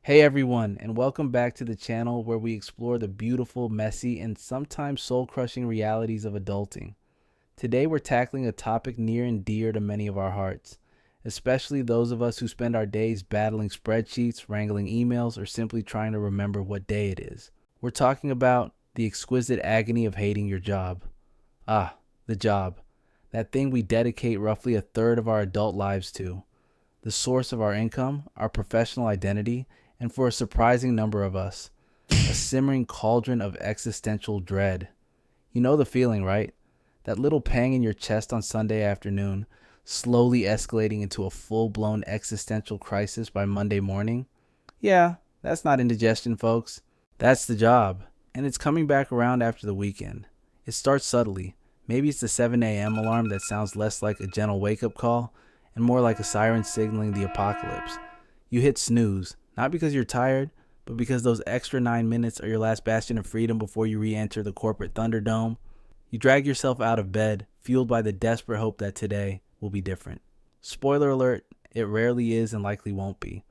Hey everyone, and welcome back to the channel where we explore the beautiful, messy, and sometimes soul-crushing realities of adulting. Today we're tackling a topic near and dear to many of our hearts, especially those of us who spend our days battling spreadsheets, wrangling emails, or simply trying to remember what day it is. We're talking about the exquisite agony of hating your job. Ah, the job. That thing we dedicate roughly a third of our adult lives to. The source of our income, our professional identity, and for a surprising number of us, a simmering cauldron of existential dread. You know the feeling, right? That little pang in your chest on Sunday afternoon, slowly escalating into a full-blown existential crisis by Monday morning? Yeah, that's not indigestion, folks. That's the job, and it's coming back around after the weekend. It starts subtly. Maybe it's the 7 a.m. alarm that sounds less like a gentle wake-up call and more like a siren signaling the apocalypse. You hit snooze, not because you're tired, but because those extra 9 minutes are your last bastion of freedom before you re-enter the corporate Thunderdome. You drag yourself out of bed, fueled by the desperate hope that today will be different. Spoiler alert, it rarely is and likely won't be.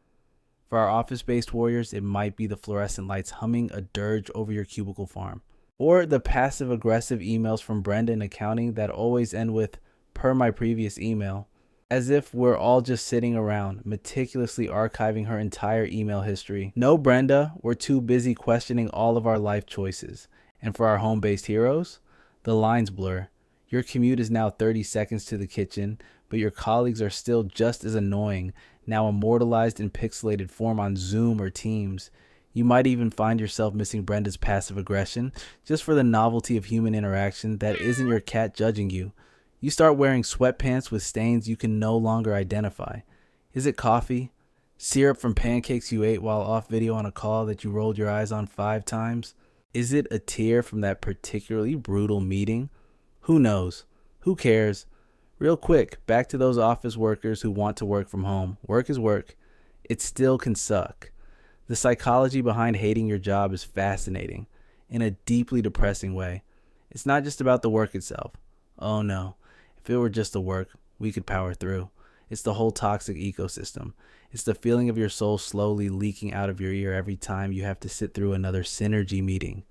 For our office-based warriors, it might be the fluorescent lights humming a dirge over your cubicle farm. Or the passive-aggressive emails from Brenda in accounting that always end with, per my previous email, as if we're all just sitting around, meticulously archiving her entire email history. No, Brenda, we're too busy questioning all of our life choices. And for our home-based heroes, the lines blur. Your commute is now 30 seconds to the kitchen, but your colleagues are still just as annoying, now immortalized in pixelated form on Zoom or Teams. You might even find yourself missing Brenda's passive aggression, just for the novelty of human interaction that isn't your cat judging you. You start wearing sweatpants with stains you can no longer identify. Is it coffee? Syrup from pancakes you ate while off video on a call that you rolled your eyes on 5 times? Is it a tear from that particularly brutal meeting? Who knows? Who cares? Real quick, back to those office workers who want to work from home. Work is work. It still can suck. The psychology behind hating your job is fascinating, in a deeply depressing way. It's not just about the work itself. Oh no. If it were just the work, we could power through. It's the whole toxic ecosystem. It's the feeling of your soul slowly leaking out of your ear every time you have to sit through another synergy meeting.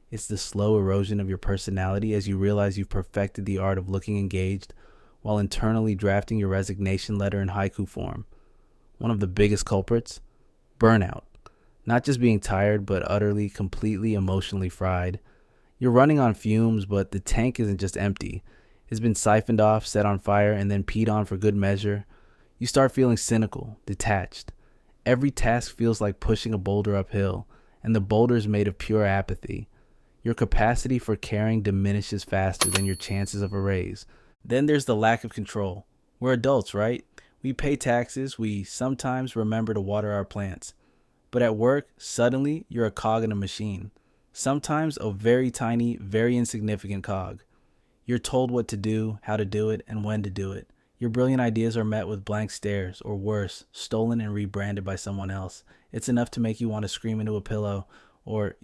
It's the slow erosion of your personality as you realize you've perfected the art of looking engaged while internally drafting your resignation letter in haiku form. One of the biggest culprits? Burnout. Not just being tired, but utterly, completely emotionally fried. You're running on fumes, but the tank isn't just empty. It's been siphoned off, set on fire, and then peed on for good measure. You start feeling cynical, detached. Every task feels like pushing a boulder uphill, and the boulder's made of pure apathy. Your capacity for caring diminishes faster than your chances of a raise. Then there's the lack of control. We're adults, right? We pay taxes, we sometimes remember to water our plants. But at work, suddenly, you're a cog in a machine. Sometimes a very tiny, very insignificant cog. You're told what to do, how to do it, and when to do it. Your brilliant ideas are met with blank stares, or worse, stolen and rebranded by someone else. It's enough to make you want to scream into a pillow, or,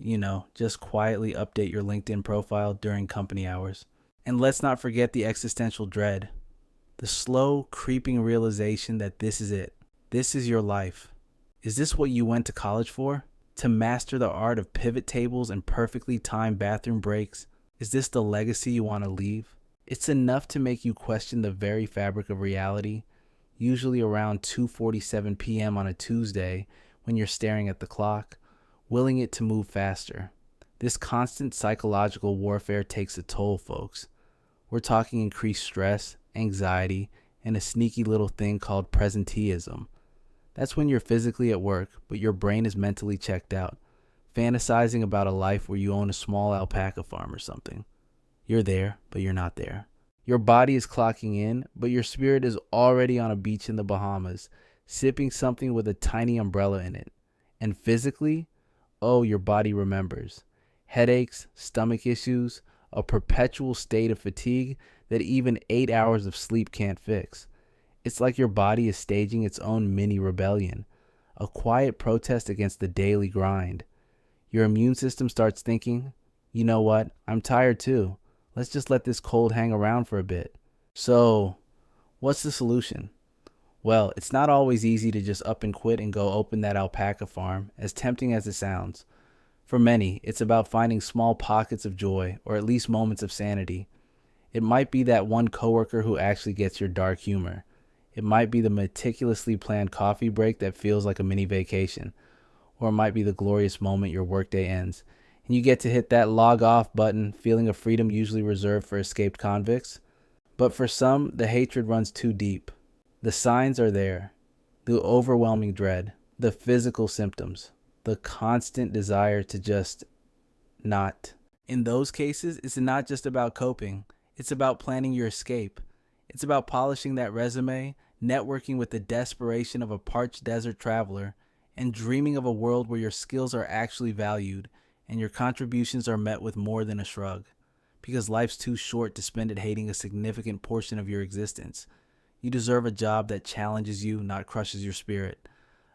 just quietly update your LinkedIn profile during company hours. And let's not forget the existential dread. The slow, creeping realization that this is it. This is your life. Is this what you went to college for? To master the art of pivot tables and perfectly timed bathroom breaks? Is this the legacy you want to leave? It's enough to make you question the very fabric of reality, usually around 2:47 p.m. on a Tuesday when you're staring at the clock, willing it to move faster. This constant psychological warfare takes a toll, folks. We're talking increased stress, anxiety, and a sneaky little thing called presenteeism. That's when you're physically at work, but your brain is mentally checked out, fantasizing about a life where you own a small alpaca farm or something. You're there, but you're not there. Your body is clocking in, but your spirit is already on a beach in the Bahamas, sipping something with a tiny umbrella in it. And physically, oh, your body remembers. Headaches, stomach issues, a perpetual state of fatigue that even 8 hours of sleep can't fix. It's like your body is staging its own mini rebellion, a quiet protest against the daily grind. Your immune system starts thinking, you know what, I'm tired too. Let's just let this cold hang around for a bit. So, what's the solution? Well, it's not always easy to just up and quit and go open that alpaca farm, as tempting as it sounds. For many, it's about finding small pockets of joy, or at least moments of sanity. It might be that one coworker who actually gets your dark humor. It might be the meticulously planned coffee break that feels like a mini vacation. Or it might be the glorious moment your workday ends, and you get to hit that log off button, feeling a freedom usually reserved for escaped convicts. But for some, the hatred runs too deep. The signs are there. The overwhelming dread, the physical symptoms, the constant desire to just not. In those cases, it's not just about coping. It's about planning your escape. It's about polishing that resume, networking with the desperation of a parched desert traveler, and dreaming of a world where your skills are actually valued and your contributions are met with more than a shrug. Because life's too short to spend it hating a significant portion of your existence. You deserve a job that challenges you, not crushes your spirit.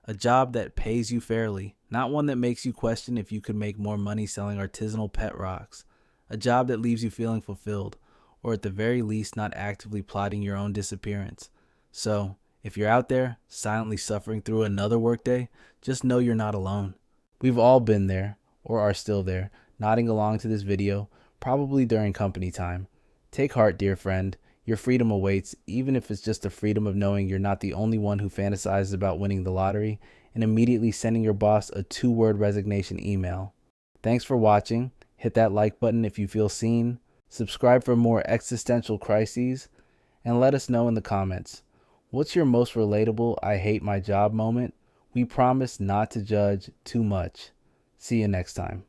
A job that pays you fairly, not one that makes you question if you could make more money selling artisanal pet rocks. A job that leaves you feeling fulfilled, or at the very least not actively plotting your own disappearance. So, if you're out there, silently suffering through another workday, just know you're not alone. We've all been there, or are still there, nodding along to this video, probably during company time. Take heart, dear friend. Your freedom awaits, even if it's just the freedom of knowing you're not the only one who fantasizes about winning the lottery and immediately sending your boss a 2-word resignation email. Thanks for watching. Hit that like button if you feel seen. Subscribe for more existential crises. And let us know in the comments. What's your most relatable I hate my job moment? We promise not to judge too much. See you next time.